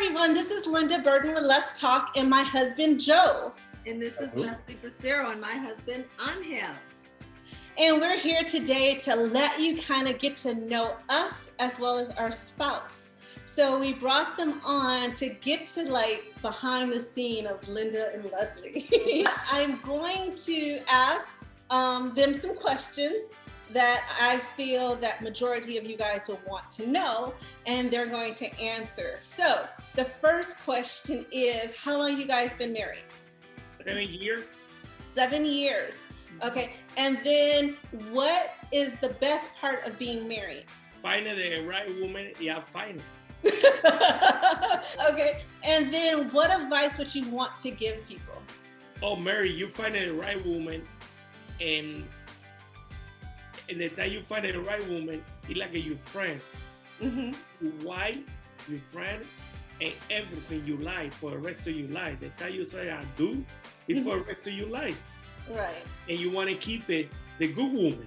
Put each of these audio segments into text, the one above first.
everyone, this is Linda Burden with Let's Talk and my husband, Joe. And this is Leslie Bracero and my husband, Angel. And we're here today to let you kind of get to know us as well as our spouse. So we brought them on to get to like behind the scene of Linda and Leslie. I'm going to ask them some questions that I feel that majority of you guys will want to know, and they're going to answer. So the first question is, how long you guys been married? 7 years. 7 years. Okay, and then what is the best part of being married? Finding the right woman, yeah, fine. Okay, and then what advice would you want to give people? Oh, Mary, you find the right woman, and the time you find the right woman, it's like your friend. Mm-hmm. Why your friend and everything you like for the rest of your life. The time you say I do, it's for the rest of your life. Right. And you want to keep it the good woman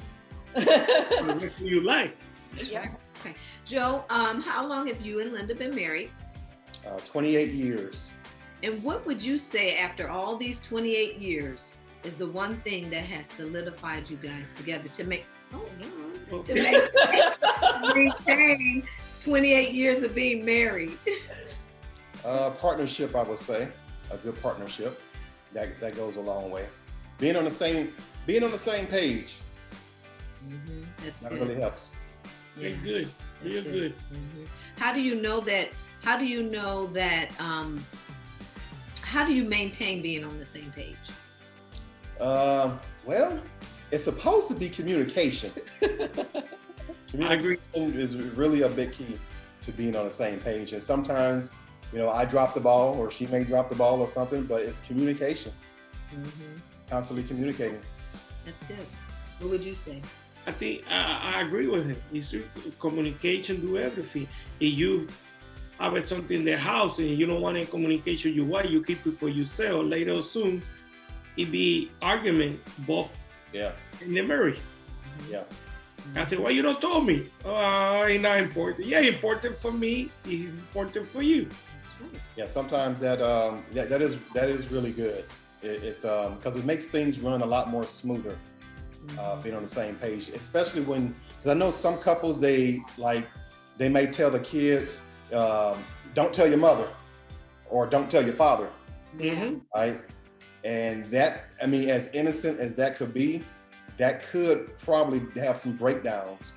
for the rest of your life. Yeah. Okay. Joe, how long have you and Linda been married? 28 years. And what would you say after all these 28 years is the one thing that has solidified you guys together to make, maintain 28 years of being married? Partnership, I would say, a good partnership. That goes a long way. Being on the same page. Mm-hmm. That's That good. really helps. They're Yeah. good. That's Real good. Mm-hmm. How do you know that? How do you maintain being on the same page? Well, it's supposed to be communication. I agree. Communication is really a big key to being on the same page. And sometimes, I drop the ball or she may drop the ball or something, but it's communication. Mm-hmm. Constantly communicating. That's good. What would you say? I think I agree with him. It's communication, do everything. If you have something in the house and you don't want any communication with your wife, you keep it for yourself. Later or soon, it be argument both Yeah. in the marriage. Yeah. I said, why you don't tell me? Oh, it's not important. Yeah, important for me. It's important for you. That's right. Yeah. Sometimes that is really good. Because it makes things run a lot more smoother. Being on the same page, especially because I know some couples they may tell the kids, don't tell your mother or don't tell your father, Mm-hmm. right? And that, as innocent as that could be, that could probably have some breakdowns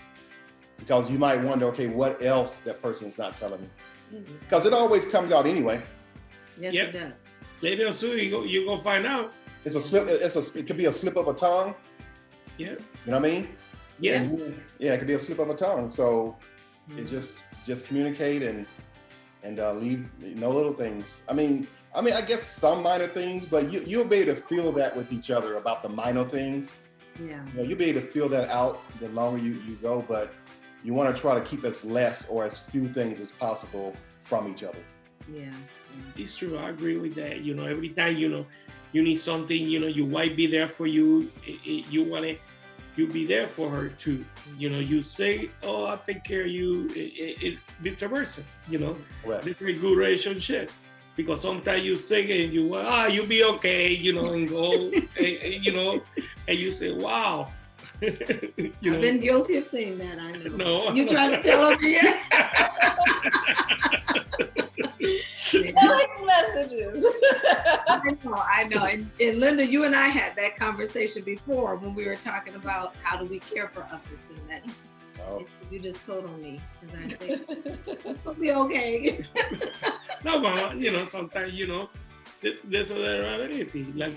because you might wonder, okay, what else that person's not telling me? Mhm. Because it always comes out anyway. Yes, Yep. it does. Later or soon, you go find out. It's a slip. It could be a slip of a tongue. Yeah. You know what I mean? Yes. Yeah, it could be a slip of a tongue. So it just communicate and leave no little things. I guess some minor things, but you'll be able to feel that with each other about the minor things. Yeah. You'll be able to feel that out the longer you go, but you want to try to keep as less or as few things as possible from each other. Yeah. It's true. I agree with that. Every time, you need something, your wife be there for you. You be there for her too. You say, oh, I'll take care of you. It's vice versa, Correct. It's a good relationship. Because sometimes you say it and you'll be okay, and go, and you say, wow. I've been guilty of saying that. I know. No. You trying to tell me? Like messages. I know. And Linda, you and I had that conversation before when we were talking about how do we care for others, and that's Oh, you just told on me because I said it'll be okay. No, but sometimes there's a reality. Like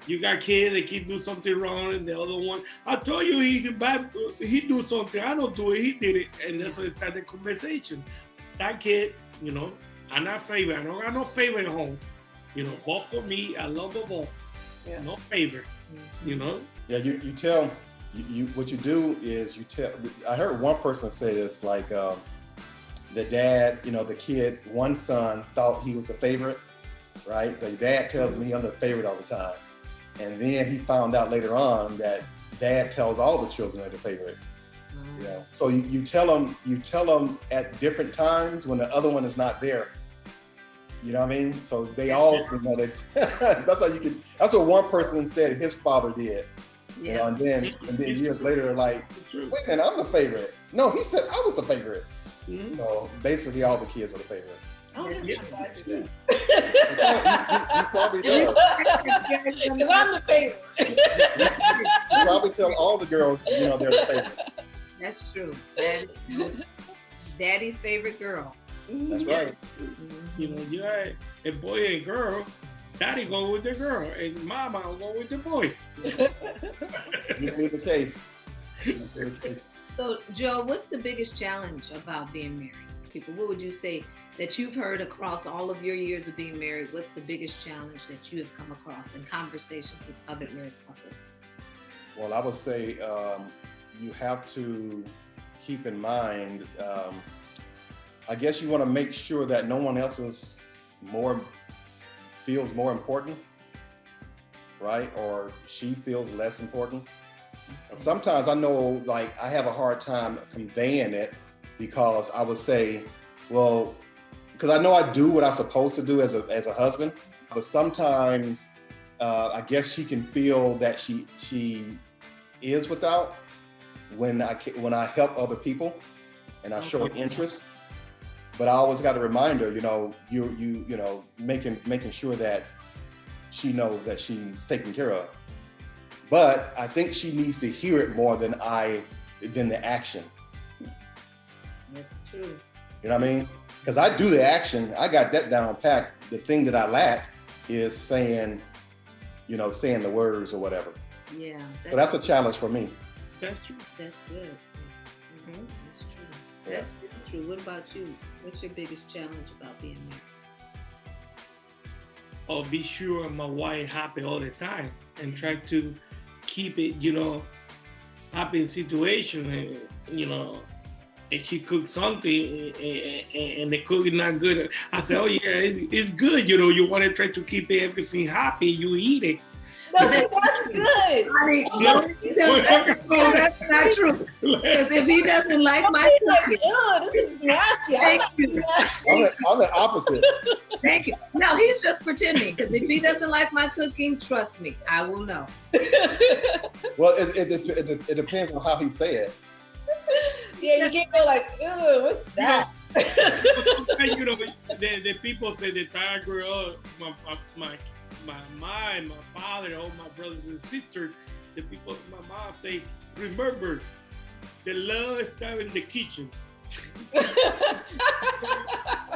you got kids, the kid do something wrong, and the other one, I told you he do something. I don't do it. He did it, and that's what it started the conversation. That kid, I'm not favor. I don't got no favor at home. Both for me. I love them both. Yeah. No favor. yeah. You tell. You what you do is you tell. I heard one person say this, like the dad, the kid, one son thought he was a favorite, right? So dad tells me I'm the favorite all the time, and then he found out later on that dad tells all the children they're the favorite. So you tell them at different times when the other one is not there, You know what I mean? So they all, you know, they, that's how you can. That's what one person said his father did. You know, and then years later, they're like, wait a minute, I'm the favorite. No, he said I was the favorite. Mhm. So basically, all the kids were the favorite. Oh, that's Yeah. true. You probably do. Because I'm the favorite. You probably tell all the girls, you know, they're the favorite. That's true. Daddy's favorite girl. That's right. You know, you had a boy and girl. Daddy go with the girl, and mama go with the boy. Usually the case. Usually the case. So, Joe, what's the biggest challenge about being married? People, what would you say that you've heard across all of your years of being married? What's the biggest challenge that you have come across in conversations with other married couples? Well, I would say you have to keep in mind, I guess you want to make sure that no one else feels more important, right? Or she feels less important. Sometimes I know, like, I have a hard time conveying it because I would say, well, because I know I do what I'm supposed to do as a husband, but sometimes I guess she can feel that she is without when I help other people and I show interest. But I always got to remind her, you know, you know, making sure that she knows that she's taken care of. But I think she needs to hear it more than the action. That's true. You know what I mean? Because I do the action, I got that down packed. The thing that I lack is saying the words or whatever. Yeah. So that's a challenge for me. That's true. That's good. That's true. Yeah. That's really true. What about you? What's your biggest challenge about being married? I'll be sure my wife happy all the time and try to keep it, you know, happy situation. And, you know, if she cooks something and the cook is not good, I say, oh yeah, it's good. You know, you want to try to keep everything happy. You eat it. No, that's good. Honey, that's not true. Because if he doesn't like my cooking, Ew, this is nasty. thank you. I'm the opposite. Thank you. No, he's just pretending. Because if he doesn't like my cooking, trust me, I will know. Well, it depends on how he say it. Yeah, you can't go like, ew, what's that? You know, the people say that I grew up, my father, all my brothers and sisters, the people, my mom say, remember, the love is in the kitchen.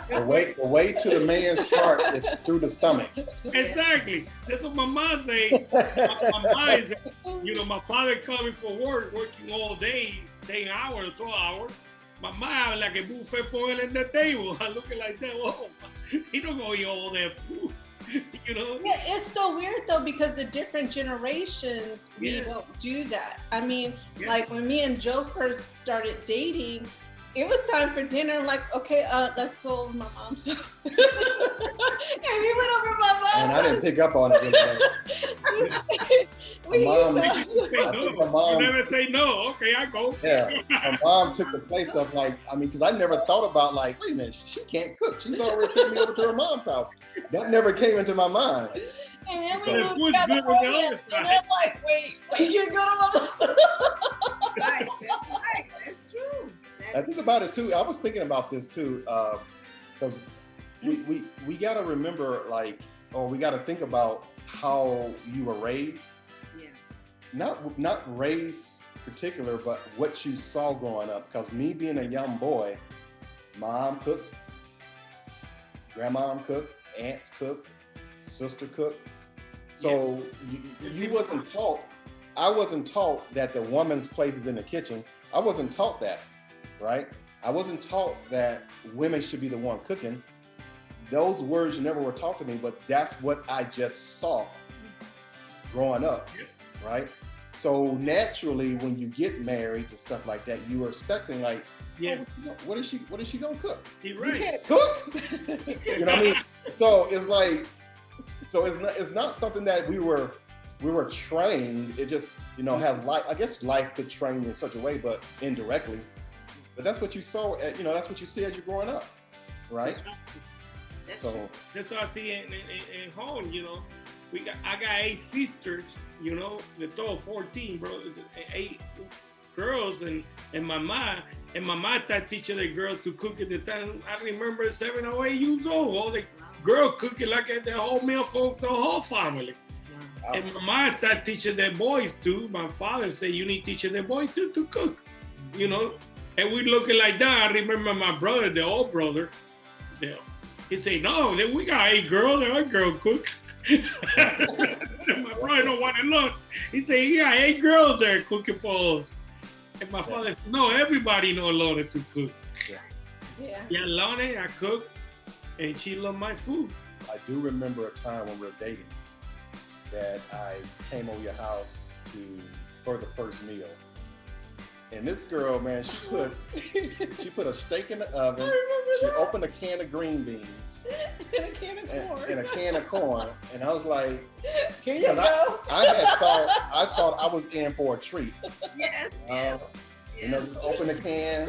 The way to the man's heart is through the stomach. Exactly. That's what my mom say. My mom say, you know, my father coming for working all day, 10 hours, 12 hours. My mom like a buffet for him at the table. I looking like that. Whoa, he don't go eat all that food. You know? Yeah, it's so weird though because the different generations we don't do that. I mean, like when me and Joe first started dating, it was time for dinner. I'm like, okay, let's go over my mom's house. And we went over my mom's And I didn't house. pick up on it. My mom, You never say no. Okay, I go. yeah, my mom took the place of like, I mean, because I never thought about like, wait a minute, she can't cook. She's already taking me over to her mom's house. That never came into my mind. And then So we the food's moved down the good with the road, other and side. I'm like, wait, you go to my mom's house. Right, that's right. That's true. I think about it too. I was thinking about this too, because we got to remember like, or we got to think about how you were raised. Yeah. Not raised particular, but what you saw growing up. Because me being a young boy, mom cooked, grandmom cooked, aunts cooked, sister cooked. So you wasn't taught. I wasn't taught that the woman's place is in the kitchen. I wasn't taught that, right? I wasn't taught that women should be the one cooking. Those words never were taught to me, but that's what I just saw growing up, right? So naturally, when you get married and stuff like that, you are expecting like, Yeah. oh, what is she gonna cook? You're You right. can't cook. You know what I mean? So it's like, it's not something that we were trained. It just, you know, have life. I guess life could train you in such a way, but indirectly. But that's what you saw. You know, that's what you see as you're growing up, right? That's So that's what I see in home, you know. I got 8 sisters, you know, the total 14, bro, 8 girls, and my mom started teaching the girls to cook at the time. I remember 7 or 8 years old, all the girl cooking like the whole meal for the whole family. Wow. And my mom started teaching the boys too. My father said, you need to teach the boys too to cook, you know. And we looking like that. I remember my brother, the old brother, he said, no, we got 8 girls, that girl cook. My brother don't want to look. He said, he got 8 girls there cooking for us. And my father said, no, everybody know Lorna to cook. Yeah. Yeah, Lorna, I cook, and she loved my food. I do remember a time when we were dating that I came over your house for the first meal. And this girl, man, she put a steak in the oven. She opened a can of green beans. And a can of corn. And a can of corn. And I was like, here you go. I thought I was in for a treat. Yes. You know, just open the can.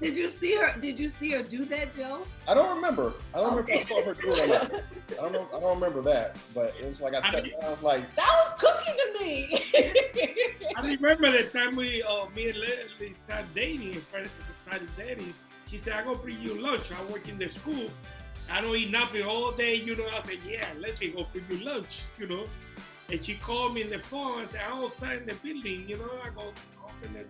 Did you see her do that, Joe? I don't remember. I saw her do it. I don't remember that. But it was like I was like, that was cooking to me. I remember the time me and Leslie started dating, she said, I go bring you lunch. I work in the school. I don't eat nothing all day, you know. I said, yeah, Leslie go bring you lunch, you know. And she called me in the phone. I said, I'm outside in the building, you know. I go open it.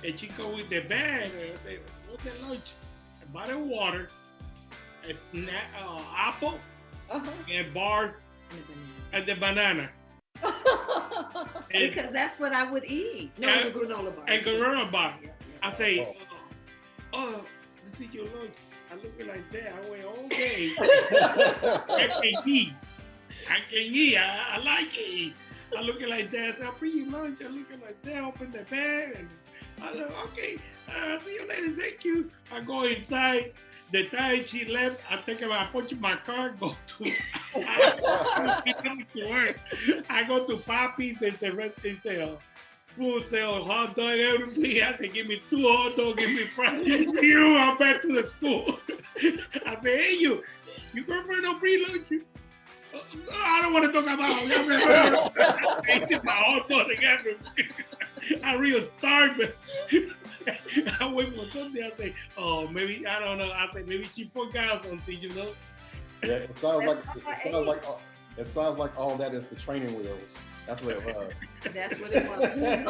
And she come with the bag. And I say, what's the lunch? A bottle of water, apple, and bar, and the banana. Because that's what I would eat. No, it's a granola bar. And granola bar. I say, oh, this is your lunch. I look like that. I went all day. I can eat. I like it. I look like that. I say, I'll bring you lunch. I look like that. Open the bag. And I said, okay. I'll see you later. Thank you. I go inside. The time she left, I think I punch my car, go to work. I go to Papi's and say, food sale, hot dog, everything. I say, give me 2 hot dogs, give me fries. I'm back to the school. I say, hey, you girlfriend don't bring lunch? I don't want to talk about it. My hot dog and everything. I real starving. I wait for something. I say, oh, maybe, I don't know. I say, maybe she forgot something, you know? Yeah, it sounds like all that is the training wheels. That's what it was. That's what it was.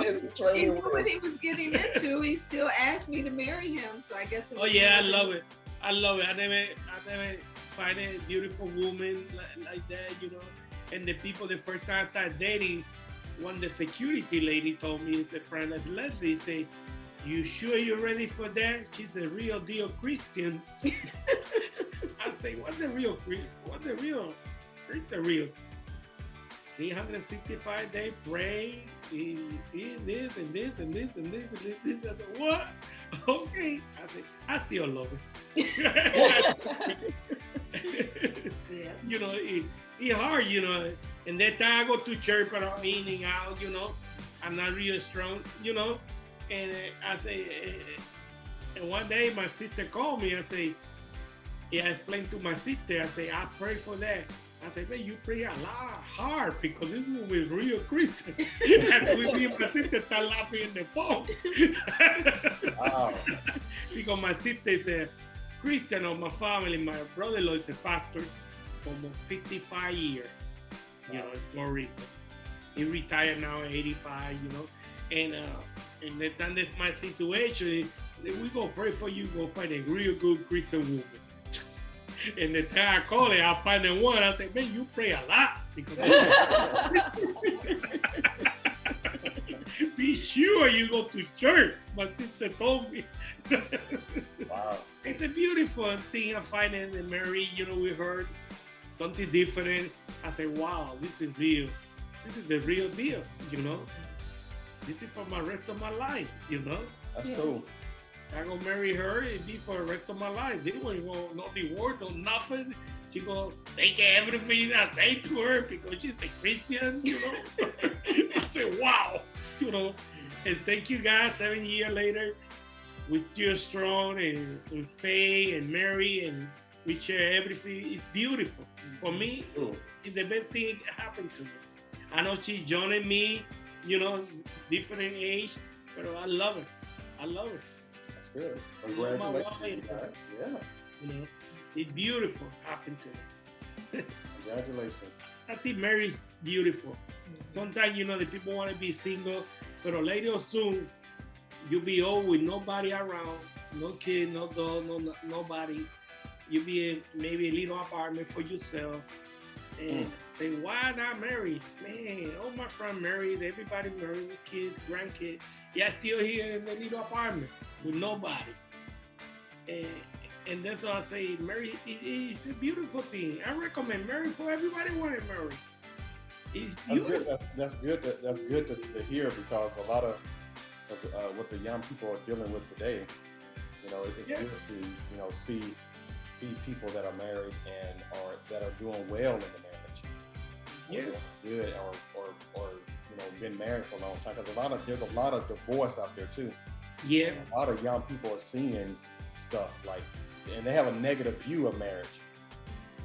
It's the training He knew wheels. what he was getting into. He still asked me to marry him, so I guess. Oh yeah, I love it. I never find a beautiful woman like that, you know. And the people, the first time I started dating, one the security lady told me, it's a friend of Leslie, say, you sure you're ready for that? She's a real deal Christian. I say, what's the real? What's the real? What's the real? 365 days pray, this and this and this and this and this. I said, what? Okay. I said, I still love it. Yeah. You know, it's hard, you know. And that time I go to church, but I'm eating out, you know. I'm not real strong, you know. And I say, and one day my sister called me. I say, yeah, I explained to my sister. I say, I pray for that. I say, man, you pray a lot hard because this one was real Christian. And we and my sister start laughing in the phone. Wow. Because my sister said, Christian of my family, my brother-in-law is a pastor for almost 55 years, you know, in Florida. He retired now at 85, you know. And that time that's my situation, we gonna pray for you, go find a real good Christian woman. And the time I call it, I find the one. I say, man, you pray a lot. Because be sure you go to church. My sister told me. Wow. It's a beautiful thing I find in Mary, you know, we heard something different. I say, wow, this is real. This is the real deal, you know. This is for my rest of my life, you know. That's cool. I gonna marry her and be for the rest of my life. They won't no divorce, no nothing. She gonna take everything I say to her because she's a Christian, you know. I said, wow, you know. And thank you guys, 7 years later, we still strong and Faye and Mary and we share everything. It's beautiful. For me, it's the best thing that happened to me. I know she's joining me, you know, different age, but I love it. I love it. That's good. Congratulations. Yeah. You know, it's beautiful happened to me. Congratulations. I think marriage is beautiful. Sometimes, you know, the people want to be single, but later or soon, you'll be old with nobody around, no kid, no dog, nobody. You'll be in maybe a little apartment for yourself. And say, why not married? Man, all my friends married, everybody married with kids, grandkids. Yeah, still here in the little apartment with nobody. And that's why I say marriage it's a beautiful thing. I recommend marriage for everybody want to marry. It's beautiful. That's good. That's good to hear because a lot of what the young people are dealing with today, you know, it's good to see people that are married and that are doing well in the marriage. Yeah. Good or been married for a long time because there's a lot of divorce out there too. Yeah. And a lot of young people are seeing stuff and they have a negative view of marriage.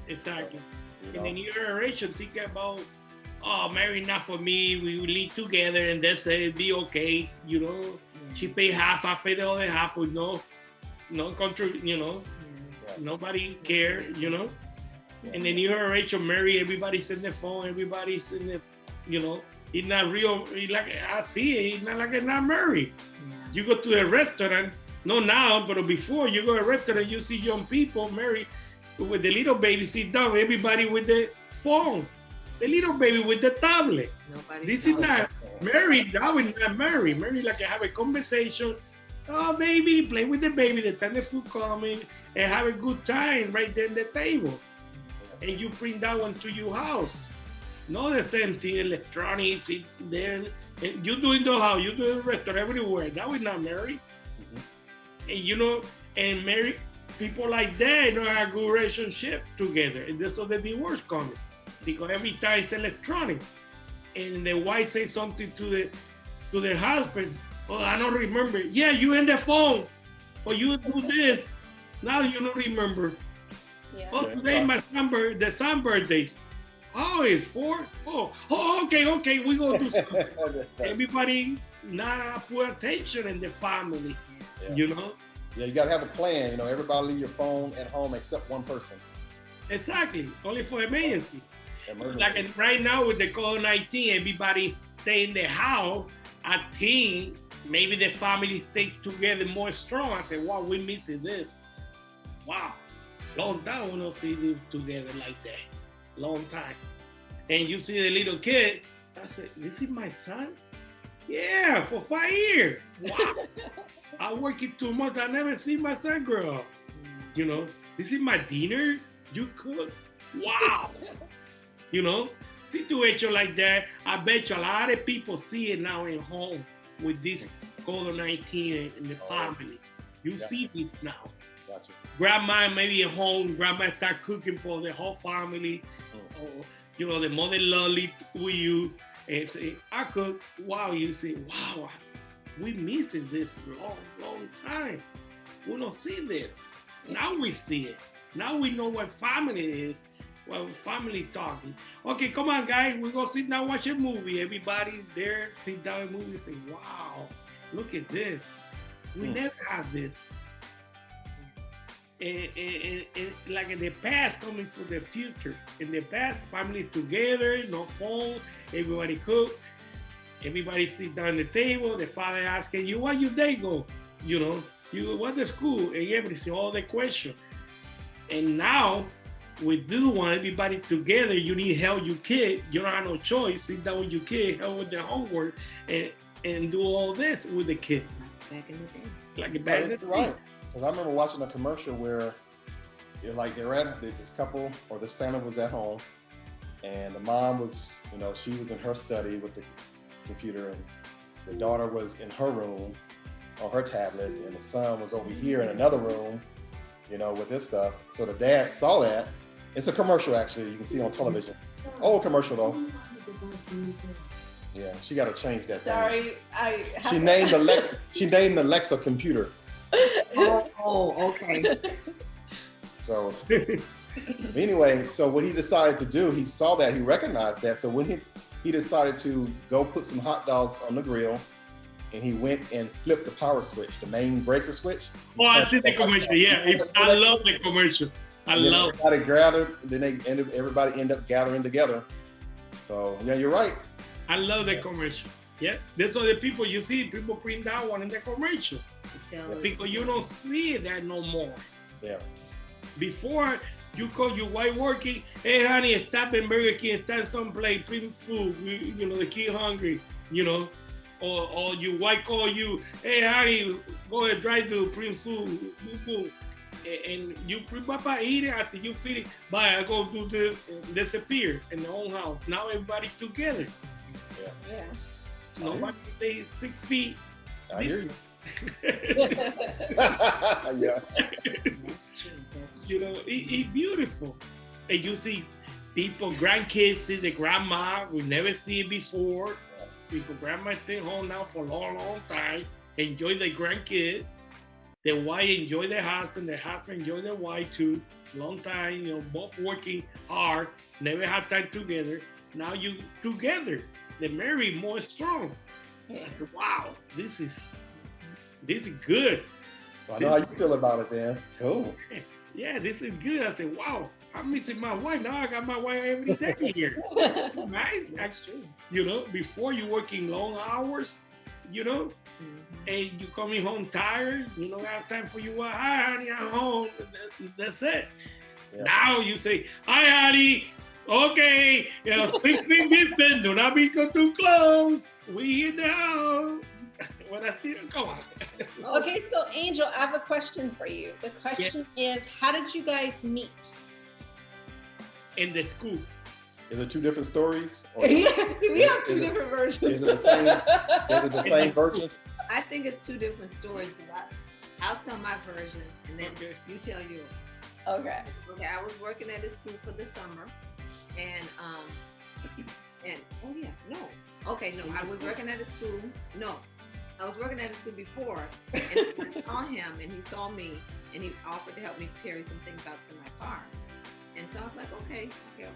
Exactly. You know? And then your generation think about, oh, marriage not for me. We will live together and that's it. Be okay. You know, she pay half, I pay the other half with no country. You know, nobody care. You know, and then your generation marry. Everybody's in the phone. Everybody's in the, you know, it's not real. It's like I see it. It's not like it's not married. You go to a restaurant. No, now, but before you go to a restaurant, you see young people married with the little baby sit down, everybody with the phone, the little baby with the tablet. This is not married. That was not married. Married like I have a conversation. Oh, baby, play with the baby. The time the food coming and have a good time right there at the table. And you bring that one to your house. Not the same thing, electronics, then and you do in the house, you do in the restaurant, everywhere. That was not married. And you know, and married people like that don't have a good relationship together. And that's how the divorce coming. Because every time it's electronic. And the wife says something to the husband. Oh, I don't remember. Yeah, you in the phone. Or you do this. Now you don't remember. Yeah. Oh, today my the son birthday. Oh, it's 4? Oh, okay, we go do something. Everybody not put attention in the family, you know? Yeah, you gotta have a plan, you know, everybody leave your phone at home except one person. Exactly, only for emergency. Like right now with the COVID-19, everybody stay in the house. I think maybe the family stay together more strong. I said, wow, we missing this. Wow, long time we don't see them together like that. Long time. And you see the little kid, I said, this is my son? Yeah, for 5 years. Wow. I work it too much. I never see my son grow up. You know, this is my dinner. You cook. Wow. You know, situation like that. I bet you a lot of people see it now in home with this COVID-19 in the family. You see this now. Gotcha. Grandma maybe at home. Grandma start cooking for the whole family. Or, you know, the mother-in-law live with you. And say, I cook. Wow, you say, wow, we missing this long time. We don't see this. Now we see it. Now we know what family is. Well, family talking. Okay, come on, guys. We're going to sit down watch a movie. Everybody there sit down and movie and say, wow, look at this. We never had this. And like in the past coming for the future. In the past, family together, no phone, everybody cook. Everybody sit down at the table. The father asking you, where your day go? You know, you what the school? And everything, all the question. And now, with this one, everybody together, you need help your kid. You don't have no choice. Sit down with your kid, help with the homework, and do all this with the kid. Back in the day. Like back in the day. Right. Because I remember watching a commercial where this couple or this family was at home and the mom was, you know, she was in her study with the computer and the daughter was in her room on her tablet and the son was over here in another room, you know, with this stuff. So the dad saw that. It's a commercial actually, you can see on television. Old commercial though. Yeah, she got to change that. Sorry, She named Alexa computer. Oh, okay. So anyway, so what he decided to do, he saw that, he recognized that. So when he decided to go put some hot dogs on the grill, and he went and flipped the power switch, the main breaker switch. Oh, I see the commercial. Yeah, I love the commercial. I love it. Everybody gathered, then everybody ended up gathering together. So yeah, you're right. I love the commercial. Yeah, that's all the people you see. People print that one in the commercial. Because you don't see that no more. Yeah. Before, you call your wife working, hey honey, stop in Burger King, stop someplace, print food, you know, the kid hungry, you know, or your wife call you, hey honey, go ahead, drive to print food, and you print papa, eat it, after you finish, bye, I go do this, disappear in the own house. Now everybody together. Yeah. Nobody stays 6 feet. I hear you. Yeah. You know, it's beautiful. And you see people, grandkids see the grandma, we never see it before. People, grandma stay home now for a long, long time. Enjoy the grandkid. The wife enjoy the husband enjoy the wife too. Long time, you know, both working hard, never had time together. Now you together, they marry more strong. I said, wow, this is good. So I know how you feel about it then. Cool. Yeah, this is good. I said, wow, I'm missing my wife. Now I got my wife every day here. Nice. That's true. You know, before you working long hours, you know, and you coming home tired, you don't have time for your wife. Hi, honey, I'm home. That's it. Yeah. Now you say, hi, honey. Okay, 6 feet distance. Do not be too close. We here now. Come on. Okay, so Angel, I have a question for you. The question is, how did you guys meet? In the school. Is it two different stories? Yeah, we have two different versions. Is it the same version? I think it's two different stories, but I'll tell my version and then you tell yours. Okay. Okay, I was working at a school for the summer and I was working at a school. No. I was working at a school before, and I saw him, and he saw me, and he offered to help me carry some things out to my car. And so I was like, okay, cool. You know,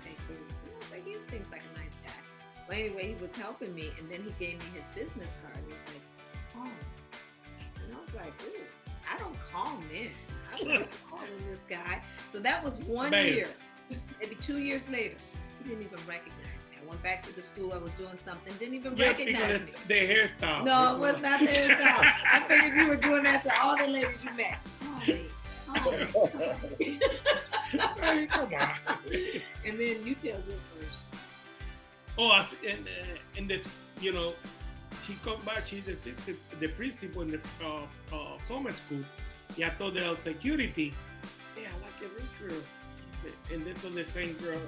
like, he seems like a nice guy. But anyway, he was helping me, and then he gave me his business card, and he's like, oh. And I was like, ooh, I don't call men. I don't like calling this guy. So that was 1 year. Maybe 2 years later, he didn't even recognize me. I went back to the school, I was doing something, didn't even recognize me. The hairstyle. No, it was not the hairstyle. I figured you were doing that to all the ladies you met. Hey, come on. And then you tell your version. Oh, and this, you know, she come back, she's the principal in the summer school. Yeah, I told the security, yeah, I like a rich girl. And this was the same girl,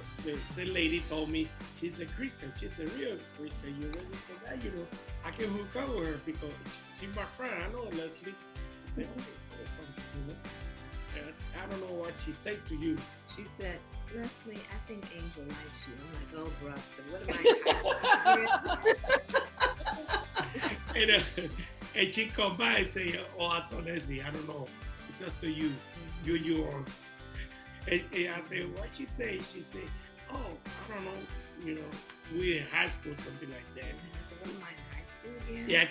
the lady told me, she's a Christian, she's a real Christian. You ready for that? You know, I can hook up with her because she's my friend. I know Leslie. I said, okay, something, you know. And I don't know what she said to you. She said, Leslie, I think Angel likes you. I'm like, oh, brother, what am I? And she come by and say, oh, I told Leslie, I don't know. It's up to you. You on. And I said, what she say? She said, oh, I don't know, you know, we in high school, something like that. What am I in high school again? Yeah,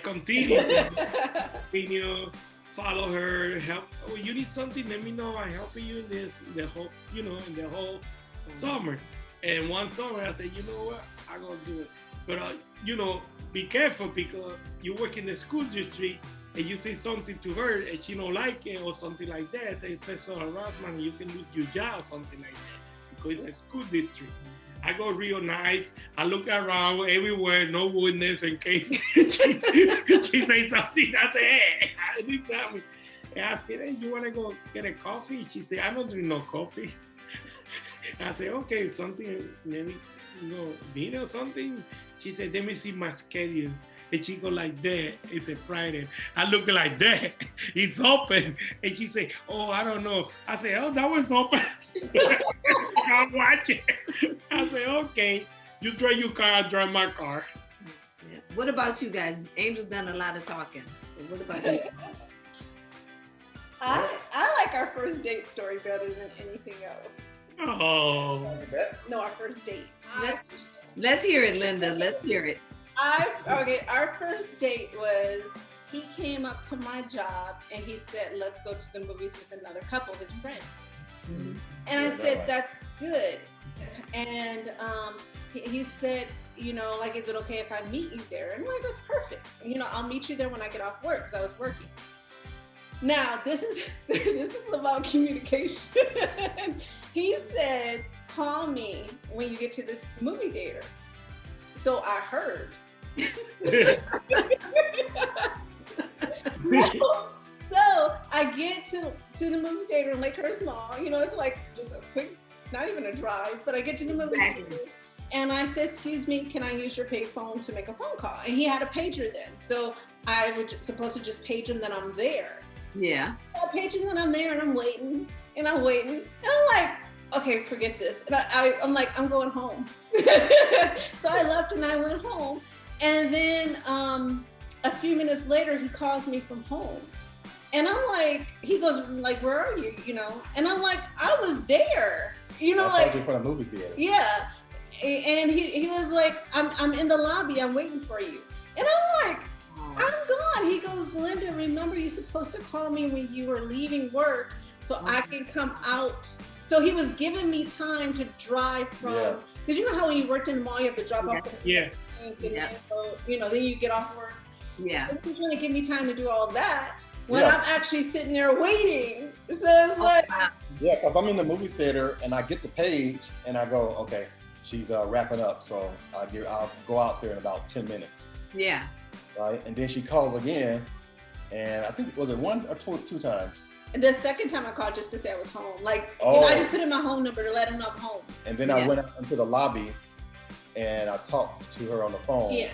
continue, follow her, help. Oh, you need something, let me know. I'm helping you in this, the whole, you know, in the whole summer. And one summer, I said, you know what, I'm going to do it. But, you know, be careful because you work in the school district and you say something to her and she don't like it or something like that, say sexual harassment, you can lose your job or something like that because it's a school district. I go real nice. I look around everywhere, no witness in case she say something. I say, hey, I didn't have me. I asked her, hey, you want to go get a coffee? She said, I don't drink no coffee. I said, okay, something, maybe, you know, dinner or something. She said, let me see my schedule. And she go like that, it's a Friday. I look like that, it's open. And she say, oh, I don't know. I say, oh, that was open. I'm watching. I say, okay, you drive your car, I drive my car. Yeah. What about you guys? Angel's done a lot of talking. So what about you? I like our first date story better than anything else. Oh. No, our first date. Let's hear it, Linda. Let's hear it. Our first date was he came up to my job and he said, let's go to the movies with another couple, his friends. Mhm. And I said, that's good. And he said, you know, like, is it okay if I meet you there? And I'm like, that's perfect. You know, I'll meet you there when I get off work, because I was working. Now, this is about communication. He said, call me when you get to the movie theater. So I heard. So I get to the movie theater in Lakehurst Mall. You know, it's like just a quick, not even a drive, but I get to the movie theater. And I said, excuse me, can I use your pay phone to make a phone call? And he had a pager then. So I was supposed to just page him that I'm there. Yeah. I page him that I'm there, and I'm waiting. And I'm like, okay, forget this. And I'm like, I'm going home. So I left and I went home. And then a few minutes later, he calls me from home. And I'm like, he goes, like, where are you? You know? And I'm like, I was there. You know, I like, in front of movie theater. yeah. And he was like, I'm in the lobby, I'm waiting for you. And I'm like, I'm gone. He goes, Linda, remember you're supposed to call me when you were leaving work so I can come out. So he was giving me time to drive from, because you know how when you worked in the mall, you have to drop off the Yeah. you know, then you get off work. Yeah. He's trying to give me time to do all that when I'm actually sitting there waiting. So it's like, yeah, because I'm in the movie theater and I get the page and I go, okay, she's wrapping up, so I'll go out there in about 10 minutes. Yeah. Right, and then she calls again, and I think, was it one or two times? the second time I called just to say I was home. Like, you know, I just put in my home number to let him know I'm home. And then I went out into the lobby and I talked to her on the phone. Yeah.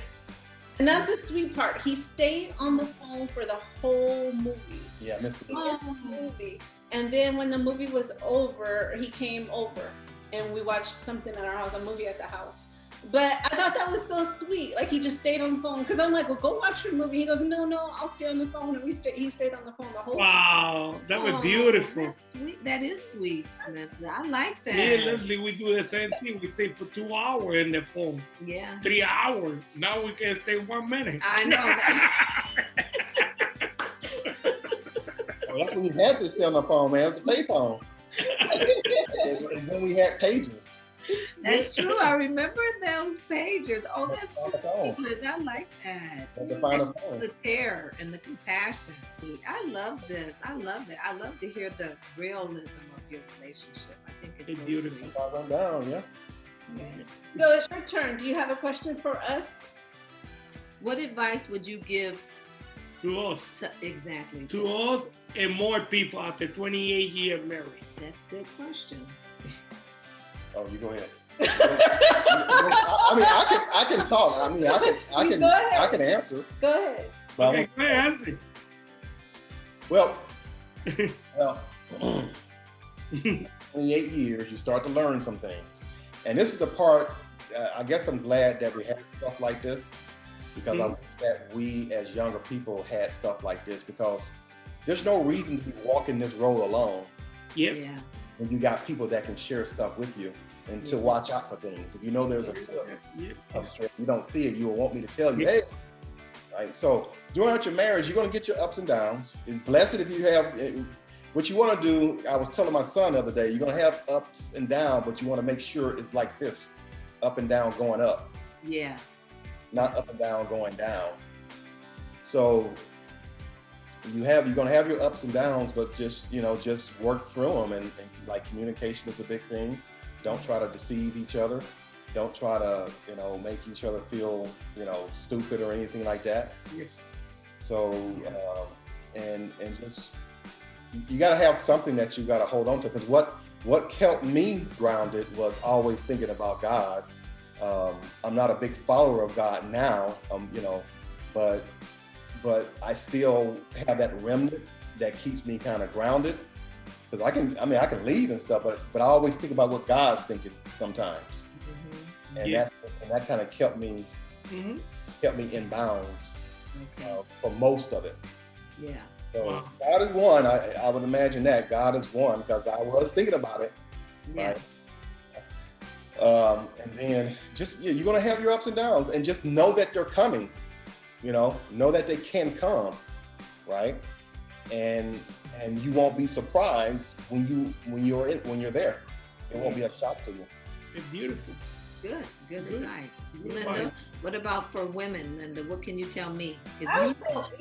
And that's the sweet part. He stayed on the phone for the whole movie. Yeah, I missed He missed the movie. And then when the movie was over, he came over and we watched something at our house, a movie at the house. But I thought that was so sweet. Like, he just stayed on the phone. Because I'm like, well, go watch your movie. He goes, no, I'll stay on the phone. And he stayed on the phone the whole time. Wow, that was beautiful. That's sweet. That is sweet. I like that. Me and Leslie, we do the same thing. We stay for 2 hours in the phone. Yeah. 3 hours. Now we can stay 1 minute. I know. Well, that's when we had to stay on the phone, man. It's a payphone. It's when we had pages. That's true. I remember those pagers. Oh, that's so sweet. I like that. The care and the compassion. I love this. I love it. I love to hear the realism of your relationship. I think it's so beautiful. sweet. I went down, yeah. Okay. So it's your turn. Do you have a question for us? What advice would you give To us. exactly To us and more people after 28 years married. That's a good question. Oh, you go ahead. I mean, I can talk. I mean, I can answer. Go ahead. Okay, go ahead, answer. Well, 28 years, you start to learn some things. And this is the part, I guess I'm glad that we have stuff like this, because I'm glad that we as younger people had stuff like this, because there's no reason to be walking this road alone. Yep. Yeah. When you got people that can share stuff with you and to watch out for things. If you know there's a you don't see it, you will want me to tell you, hey, right? So during your marriage, you're going to get your ups and downs. It's blessed if you have, what you want to do, I was telling my son the other day, you're going to have ups and downs, but you want to make sure it's like this, up and down going up. Yeah. Not up and down going down. So you're going to have your ups and downs, but just work through them. And like, communication is a big thing. Don't try to deceive each other. Don't try to, make each other feel, stupid or anything like that. Yes. So, and just, you got to have something that you got to hold on to. Because what kept me grounded was always thinking about God. I'm not a big follower of God now, but I still have that remnant that keeps me kind of grounded. Because I can leave and stuff, but I always think about what God's thinking sometimes. And that kind of kept me in bounds for most of it. Yeah. So Wow. God is one. I would imagine that God is one because I was thinking about it. Yeah. Right. And then just you're gonna have your ups and downs, and just know that they're coming. Know that they can come, right? And you won't be surprised when you're there. It won't be a shock to you. It's beautiful. Good Good. advice. Good Linda, advice. what about for women, Linda? What can you tell me? 'Cause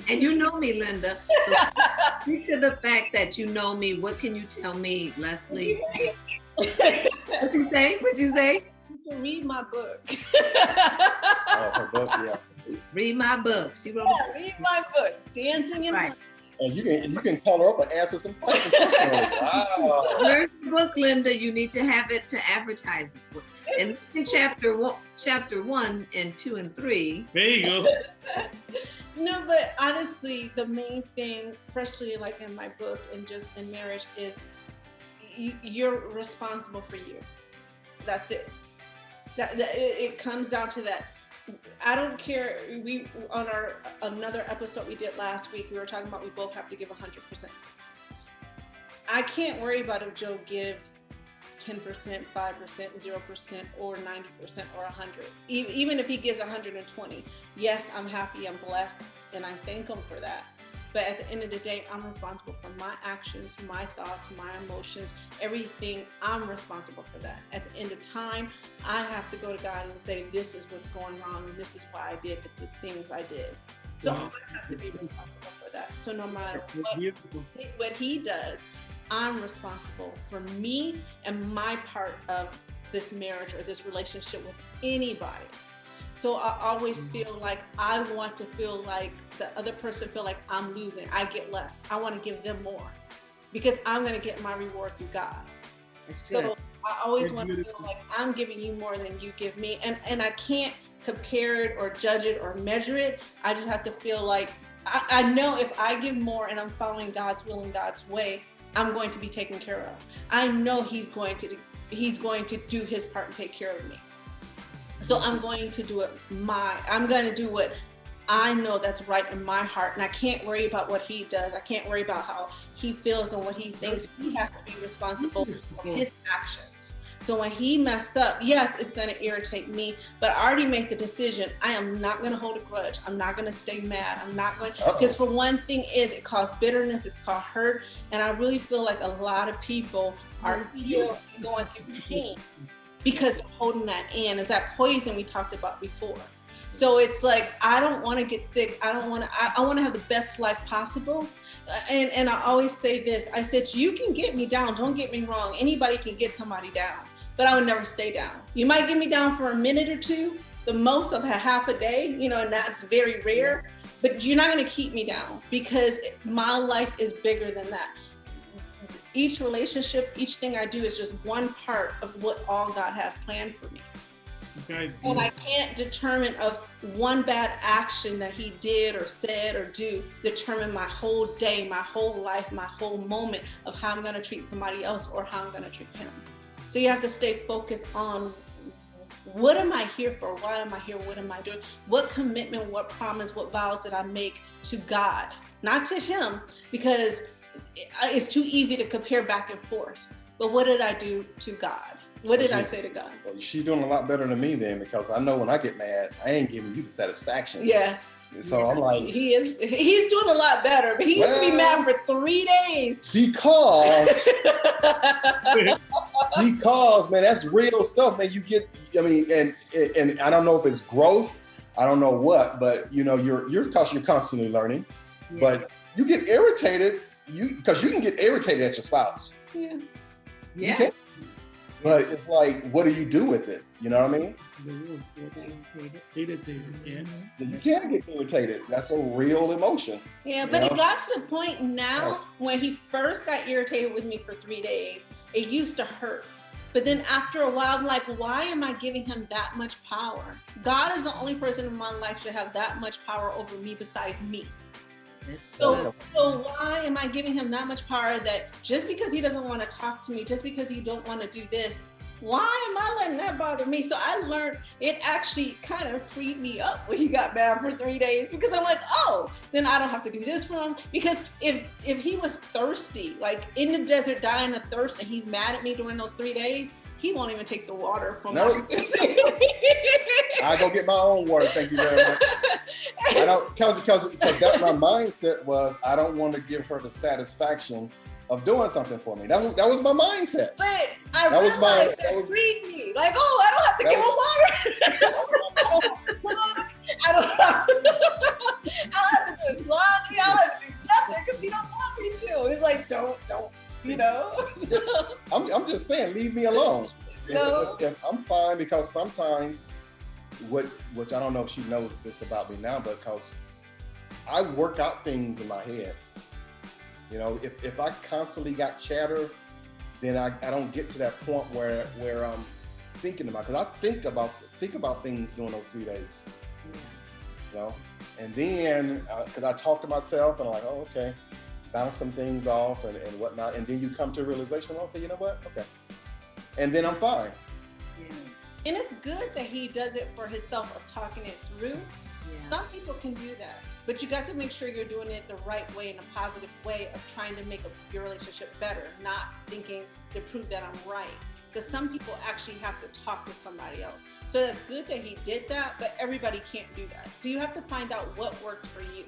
you know me, Linda. So speak to the fact that you know me. What can you tell me, Leslie? What you say? You can read my book. Oh, her book, yeah. Read my book. She wrote Yeah, read my book, Dancing in Right. Light. And you can call her up and ask her some questions. Wow. Where's the book, Linda? You need to have it to advertise it. And in chapter 1 and 2 and 3. There you go. No, but honestly, the main thing, especially like in my book and just in marriage, is you're responsible for you. That's it. It comes down to that. I don't care. We on our another episode we did last week, we were talking about we both have to give 100%. I can't worry about if Joe gives 10%, 5%, 0%, or 90%, or 100. Even if he gives 120, yes, I'm happy, I'm blessed, and I thank him for that. But at the end of the day, I'm responsible for my actions, my thoughts, my emotions, everything. I'm responsible for that. At the end of time, I have to go to God and say, this is what's going wrong, and this is why I did the things I did. So Wow. I have to be responsible for that. So no matter It's beautiful. what he does, I'm responsible for me and my part of this marriage or this relationship with anybody. So I always feel like I want to feel like the other person feel like I'm losing. I get less. I want to give them more because I'm going to get my reward through God. That's good. So I always That's want to feel beautiful. like I'm giving you more than you give me. And I can't compare it or judge it or measure it. I just have to feel like I know if I give more and I'm following God's will and God's way, I'm going to be taken care of. I know he's going to do his part and take care of me. So I'm going to do I'm going to do what I know that's right in my heart. And I can't worry about what he does. I can't worry about how he feels and what he thinks. He has to be responsible for his actions. So when he messes up, yes, it's going to irritate me, but I already made the decision. I am not going to hold a grudge. I'm not going to stay mad. I'm not going to, because for one thing is it caused bitterness, it's caused hurt. And I really feel like a lot of people are still going through pain because of holding that in. It's that poison we talked about before. So it's like, I don't want to get sick. I want to have the best life possible. And I always say this, I said, you can get me down. Don't get me wrong. Anybody can get somebody down, but I would never stay down. You might get me down for a minute or two, the most of half a day, and that's very rare, but you're not going to keep me down because my life is bigger than that. Each relationship, each thing I do is just one part of what all God has planned for me. Okay. And I can't determine of one bad action that he did or said or determine my whole day, my whole life, my whole moment of how I'm going to treat somebody else or how I'm going to treat him. So you have to stay focused on what am I here for? Why am I here? What am I doing? What commitment, what promise, what vows did I make to God? Not to him, because it's too easy to compare back and forth. But what did I do to God? What did I say to God? Well, she's doing a lot better than me then, because I know when I get mad, I ain't giving you the satisfaction. Yeah. So I'm like, he's doing a lot better, but he used to be mad for 3 days. because man, that's real stuff, man. You get, and I don't know if it's growth, I don't know what, but you're constantly learning, but you get irritated, because you can get irritated at your spouse. Yeah. Yeah. You can. But it's like, what do you do with it? You know what I mean? Irritated, yeah. You can get irritated. That's a real emotion. Yeah, but it got to the point now when he first got irritated with me for 3 days, it used to hurt. But then after a while, I'm like, why am I giving him that much power? God is the only person in my life to have that much power over me besides me. So why am I giving him that much power that just because he doesn't want to talk to me, just because he don't want to do this, why am I letting that bother me? So I learned it actually kind of freed me up when he got mad for 3 days, because I'm like, oh, then I don't have to do this for him. Because if he was thirsty, like in the desert dying of thirst, and he's mad at me during those 3 days, he won't even take the water from Nope. me. I go get my own water. Thank you very much. I don't, because that my mindset was I don't want to give her the satisfaction of doing something for me. That was my mindset. But I That was my- realized that freed me. Like, oh, I don't have to That give him water. I don't have to do his laundry. I don't have to do nothing because he don't want me to. He's like, don't, you know. I'm just saying, leave me alone. So If I'm fine, because sometimes, which I don't know if she knows this about me now, but because I work out things in my head. You know, if I constantly got chatter, then I don't get to that point where I'm thinking about, because I think about things during those 3 days. You know, and then because I talk to myself and I'm like, oh, okay, bounce some things off and whatnot, and then you come to a realization, okay, you know what, okay, and then I'm fine. Yeah. and it's good that he does it for himself of talking it through. Yeah. Some people can do that, but you got to make sure you're doing it the right way, in a positive way of trying to make your relationship better, not thinking to prove that I'm right. Because some people actually have to talk to somebody else. So that's good that he did that, but everybody can't do that. So you have to find out what works for you.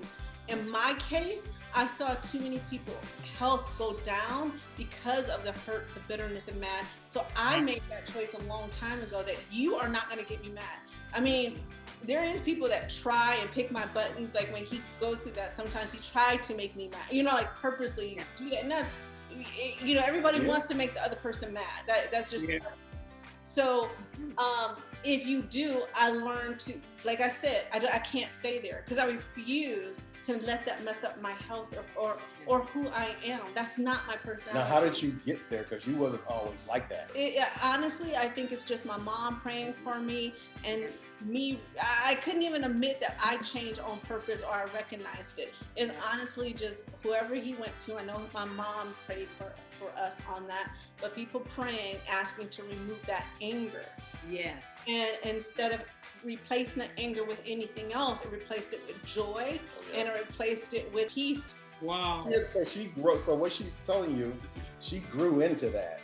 In my case, I saw too many people health go down because of the hurt, the bitterness, and mad. So I made that choice a long time ago that you are not going to get me mad. I mean, there is people that try and pick my buttons. Like when he goes through that, sometimes he tried to make me mad, you know, like purposely do that. And that's, you know, everybody wants to make the other person mad. That's just, so if you do, I learned to, like I said, I can't stay there because I refuse to let that mess up my health or who I am. That's not my personality. Now, how did you get there? Because you wasn't always like that. Honestly, I think it's just my mom praying for me and me. I couldn't even admit that I changed on purpose or I recognized it. It's honestly just whoever he went to. I know my mom prayed for us on that, but people praying, asking to remove that anger. Yes. And instead of replacing the anger with anything else, it replaced it with joy and it replaced it with peace. Wow. Yeah, so she grew. So what she's telling you, she grew into that.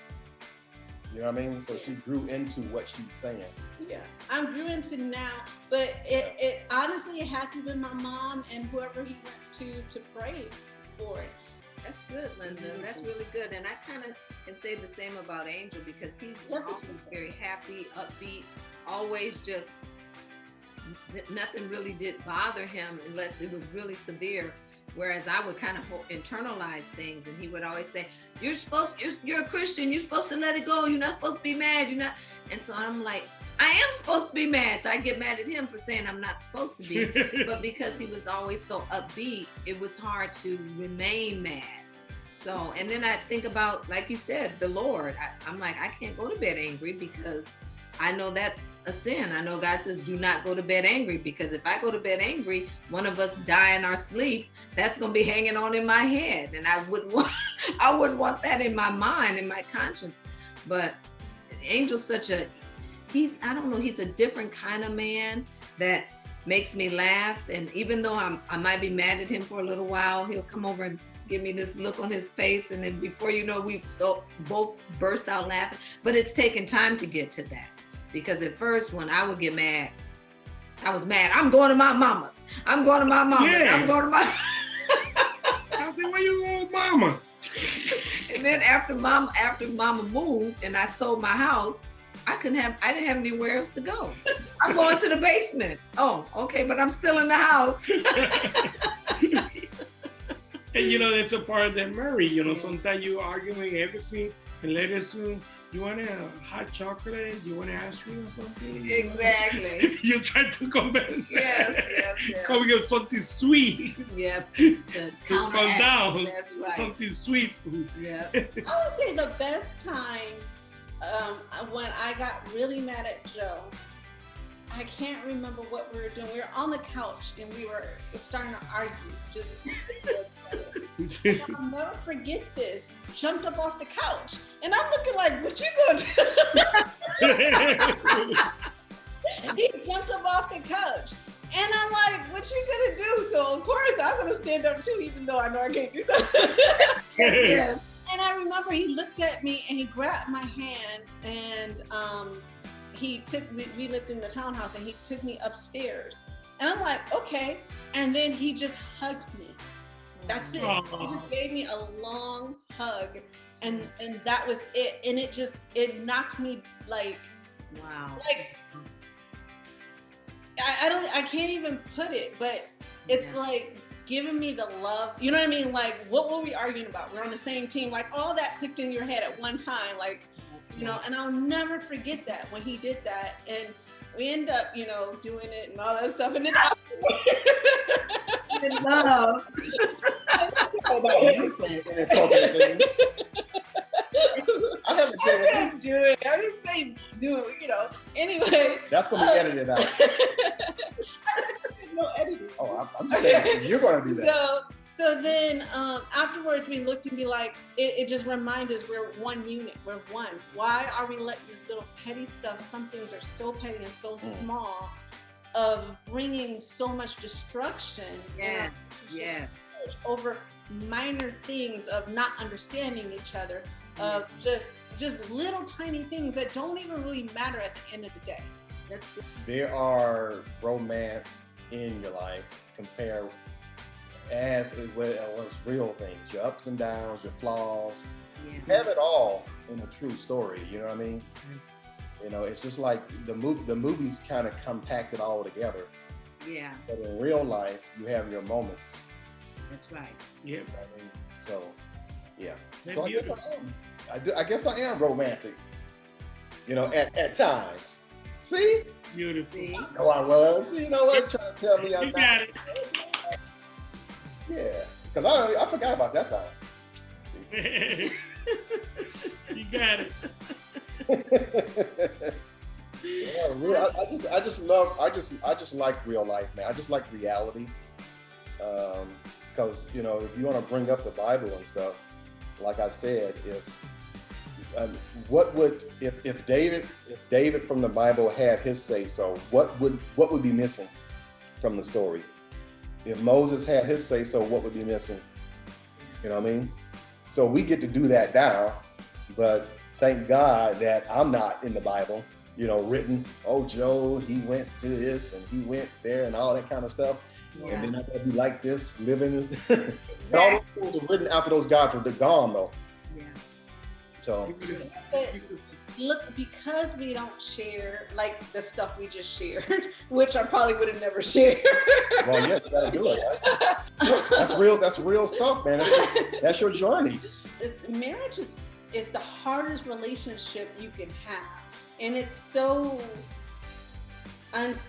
You know what I mean? So she grew into what she's saying. Yeah, I grew into now, but it honestly, it had to be my mom and whoever he went to pray for it. That's good, Linda. That's really good. And I kind of can say the same about Angel because he's always very happy, upbeat, always just, nothing really did bother him unless it was really severe. Whereas I would kind of internalize things, and he would always say, you're a Christian, you're supposed to let it go, you're not supposed to be mad, you're not. And so I'm like, I am supposed to be mad. So I get mad at him for saying I'm not supposed to be. But because he was always so upbeat, it was hard to remain mad. So, and then I think about, like you said, the Lord. I'm like, I can't go to bed angry because I know that's a sin. I know God says, do not go to bed angry, because if I go to bed angry, one of us die in our sleep, that's going to be hanging on in my head. And I wouldn't want that in my mind, in my conscience. But Angel's he's a different kind of man that makes me laugh. And even though I might be mad at him for a little while, he'll come over and give me this look on his face. And then before you know, we both burst out laughing. But it's taken time to get to that. Because at first, when I would get mad, I was mad. I'm going to my mama's. I'm going to my mama's. Yeah. I'm going to my. I was like, where you going, mama? And then after mama moved and I sold my house, I didn't have anywhere else to go. I'm going to the basement. Oh, okay, but I'm still in the house. And you know, that's a part of that marriage. You know, sometimes you arguing everything, and later soon, you want a hot chocolate? You want ice cream or something? Exactly. You try to come back. Yes. Come get something sweet. Yep. To calm down. That's right. Something sweet. Yeah. I would say the best time when I got really mad at Joe, I can't remember what we were doing. We were on the couch and we were starting to argue. I'll never forget this. Jumped up off the couch. And I'm looking like, what you gonna do? He jumped up off the couch. And I'm like, what you gonna do? So of course I'm gonna stand up too, even though I know I can't do that. Yes. And I remember he looked at me and he grabbed my hand and he took me, we lived in the townhouse, and he took me upstairs. And I'm like, okay. And then he just hugged me. That's it. He just gave me a long hug, and that was it. And it knocked me like, Wow. like I can't even put it, but it's like giving me the love. You know what I mean? Like, what were we arguing about? We're on the same team. Like, all that clicked in your head at one time. Like, you know, and I'll never forget that when he did that. And we end up, you know, doing it and all that stuff. And then In love. You saying inappropriate things. I haven't said I didn't do it. I didn't say do it, you know. Anyway. That's going to be edited out. No editing. Oh, I'm saying you're going to do that. So then afterwards we looked and be like, it just reminds us we're one unit, we're one. Why are we letting this little petty stuff, some things are so petty and so small, of bringing so much destruction over minor things of not understanding each other, of just little tiny things that don't even really matter at the end of the day. That's good. There are romance in your life compared as it was real things, your ups and downs, your flaws. Yeah. You have it all in a true story, you know what I mean? You know, it's just like the movies kind of compact it all together. Yeah. But in real life, you have your moments. That's right. Yeah. I mean, so, yeah. They're So beautiful. I guess I am romantic, you know, at times. See? Beautiful. See? No, I was. You know what? Trying to tell me I'm You not. got it. Yeah. Because I forgot about that time. You got it. Yeah, I just like real life, man. I just like reality. Because you know, if you want to bring up the Bible and stuff, like I said, if David from the Bible had his say so, what would be missing from the story? If Moses had his say so, what would be missing? You know what I mean? So we get to do that now, but thank God that I'm not in the Bible, you know, written, oh, Joe, he went to this and he went there and all that kind of stuff. Yeah. And then I gotta be like this, living this. And all those things were written after those guys were gone, though. Yeah. So, But look, because we don't share like the stuff we just shared, which I probably would have never shared. well, yeah, you gotta do it. Right? That's real stuff, man. That's your journey. Marriage is the hardest relationship you can have, and it's so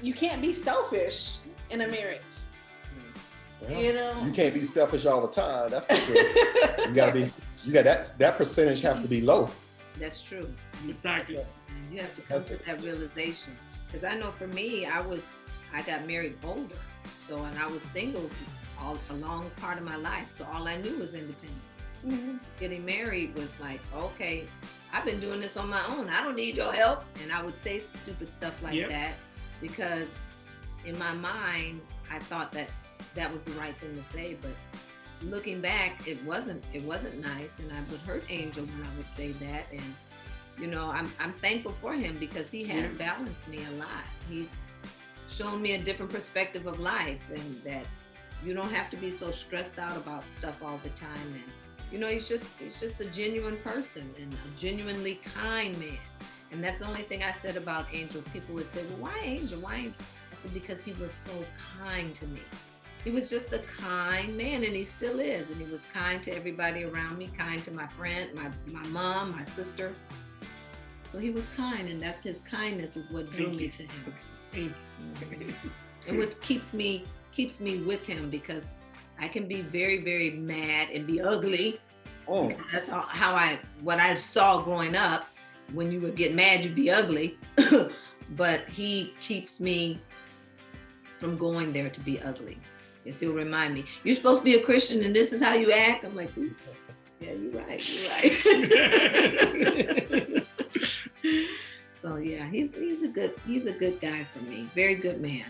you can't be selfish in a marriage. Well, You know, you can't be selfish all the time. That's for sure. You got that percentage has to be low. That's true. Exactly. You have to come to that realization. Because I know for me, I got married older. So, and I was single a long part of my life. So all I knew was independence. Mhm. Getting married was like, okay, I've been doing this on my own. I don't need your help. And I would say stupid stuff like that because in my mind, I thought that was the right thing to say. But looking back, it wasn't nice, and I would hurt Angel when I would say that. And you know, I'm thankful for him because he has balanced me a lot. He's shown me a different perspective of life, and that you don't have to be so stressed out about stuff all the time. And you know, he's just a genuine person and a genuinely kind man. And that's the only thing I said about Angel. People would say, well, why Angel? Why Angel? I said, because he was so kind to me. He was just a kind man, and he still is. And he was kind to everybody around me, kind to my friend, my mom, my sister. So he was kind, and that's his kindness is what drew me to him. Thank you. And what keeps me with him, because I can be very, very mad and be ugly. Oh. That's what I saw growing up. When you would get mad, you'd be ugly. But he keeps me from going there to be ugly. Yes, he'll remind me. You're supposed to be a Christian, and this is how you act. I'm like, oops. Yeah, you're right. So yeah, he's a good guy for me. Very good man.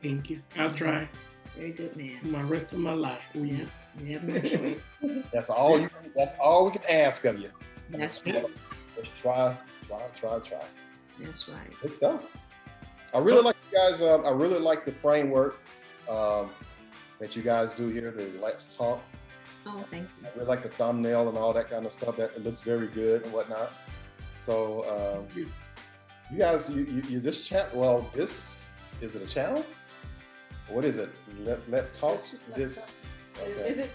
Thank you. I'll try. Very good man. My rest of my life. Yeah, you have no choice. That's all we can ask of you. That's right. Just try. That's right. Good stuff. I really like you guys. I really like the framework that you guys do here. The Let's Talk. Oh, thank you. I really like the thumbnail and all that kind of stuff. That it looks very good and whatnot. So you guys, you this chat. Well, this is it a channel? What is it? Let's talk. It's just this. Let's Talk. Okay. Is it?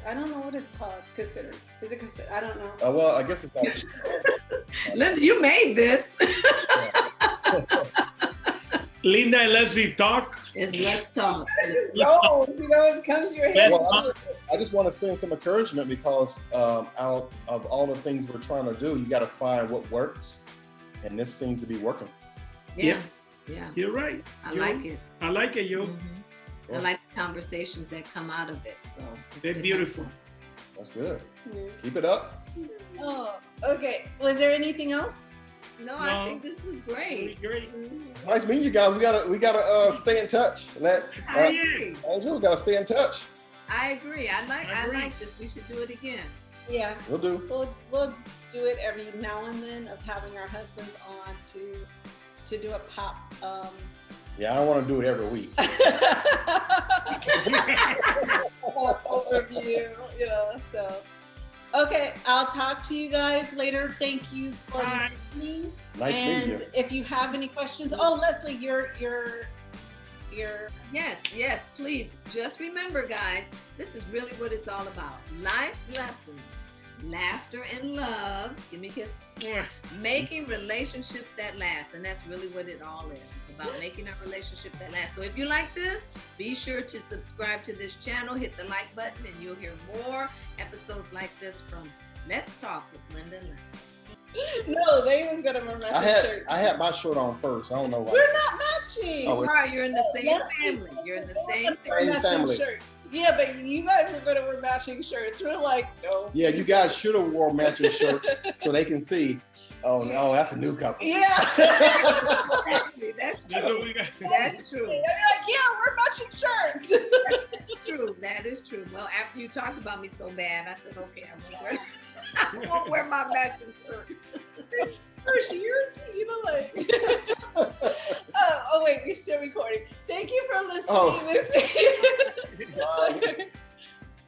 I don't know what it's called. Considered. Is it considered? I don't know. Well, I guess it's not. Linda, you made this. Linda and Leslie talk. It's Let's Talk. No, it comes to your head. Well, I just want to send some encouragement because out of all the things we're trying to do, you got to find what works, and this seems to be working. Yeah. Yeah. You're right. I like it. I like it, yo. I like the conversations that come out of it. So They're beautiful. That's good. Yeah. Keep it up. Oh, okay. Was there anything else? No, I think this was great. Great. Nice meeting you guys. We gotta stay in touch. I agree. Andrew, we gotta stay in touch. I agree. I like this. We should do it again. Yeah. We'll do. We'll do it every now and then of having our husbands on to do a pop. Yeah, I don't want to do it every week. Overview, so. Okay, I'll talk to you guys later. Thank you for listening. Nice meeting you. And if you have any questions, Leslie, you're Yes, please. Just remember, guys, this is really what it's all about. Life's lessons, laughter and love. Give me a kiss. Making relationships that last. And that's really what it all is. It's about making a relationship that lasts. So if you like this, be sure to subscribe to this channel, hit the like button, and you'll hear more episodes like this from Let's Talk with Linda and Leslie. No, they was gonna wear matching shirts. I had my shirt on first. I don't know why. We're not matching. Oh, You're in the same family. You're in the same family. Shirts. Yeah, but you guys were gonna wear matching shirts. We're like, no. Yeah, you guys should have wore matching shirts so they can see. Oh no, that's a new couple. Yeah. That's That's true. what we got. That's true. They're like, yeah, we're matching shirts. That's true. That is true. Well, after you talked about me so bad, I said, okay, I won't wear my matching shirt. First, oh wait, we're still recording. Thank you for listening. Oh.